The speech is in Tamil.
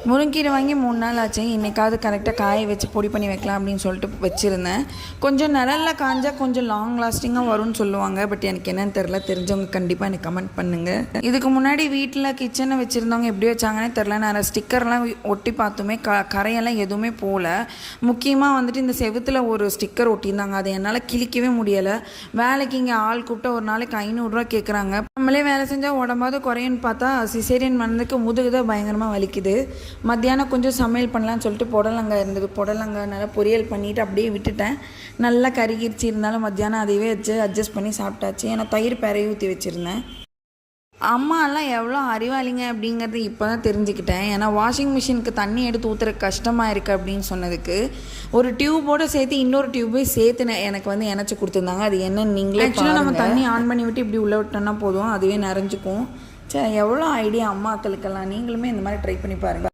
முருங்கீரை வாங்கி 3 நாள் ஆச்சு. இன்றைக்காவது கரெக்டாக காய வச்சு பொடி பண்ணி வைக்கலாம் அப்படின்னு சொல்லிட்டு வச்சுருந்தேன். கொஞ்சம் நிழலில் காஞ்சா கொஞ்சம் லாங் லாஸ்டிங்காக வரும்னு சொல்லுவாங்க. பட் எனக்கு என்னன்னு தெரில. தெரிஞ்சவங்க கண்டிப்பாக எனக்கு கமெண்ட் பண்ணுங்கள். இதுக்கு முன்னாடி வீட்டில் கிச்சனை வச்சுருந்தவங்க எப்படி வச்சாங்கன்னே தெரில. நிறைய ஸ்டிக்கர்லாம் ஒட்டி பார்த்துமே கரையெல்லாம் எதுவுமே போகல. முக்கியமாக வந்துட்டு இந்த செவுத்தில் ஒரு ஸ்டிக்கர் ஒட்டியிருந்தாங்க. அதை என்னால் கிழிக்கவே முடியலை. வேலைக்கு இங்கே ஆள் கூப்பிட்டா ஒரு நாளைக்கு 500 ரூபா கேட்குறாங்க. நம்மளே வேலை செஞ்சால் உடம்பாவது குறையுன்னு பார்த்தா சிசேரியன் மனதுக்கு முதுகுதான் பயங்கரமாக வலிக்குது. மத்தியானம் கொஞ்சம் சமையல் பண்ணலான்னு சொல்லிட்டு புடலங்காய் இருந்தது. புடலங்காய் நல்லா பொரியல் பண்ணிவிட்டு அப்படியே விட்டுட்டேன். நல்லா கறிகிரிச்சி இருந்தாலும் மத்தியானம் அதையவே வச்சு அட்ஜஸ்ட் பண்ணி சாப்பிட்டாச்சு. ஏன்னா தயிர் பெறைய ஊற்றி வச்சுருந்தேன். அம்மாலாம் எவ்வளோ அறிவாளிங்க அப்படிங்கிறது இப்போ தான் தெரிஞ்சுக்கிட்டேன். ஏன்னா வாஷிங் மிஷினுக்கு தண்ணி எடுத்து ஊற்றுற கஷ்டமாக இருக்குது அப்படின்னு சொன்னதுக்கு ஒரு டியூபோடு சேர்த்து இன்னொரு டியூபையும் சேர்த்து எனக்கு இணைச்சி கொடுத்துருந்தாங்க. அது என்னன்னு நீங்களே ஆக்சுவலாக நம்ம தண்ணி ஆன் பண்ணி விட்டு இப்படி உள்ளே விட்டோன்னா போதும், அதுவே நிறைஞ்சிக்கும். சரி, எவ்வளோ ஐடியா அம்மாக்களுக்கெல்லாம். நீங்களுமே இந்த மாதிரி ட்ரை பண்ணி பாருங்கள்.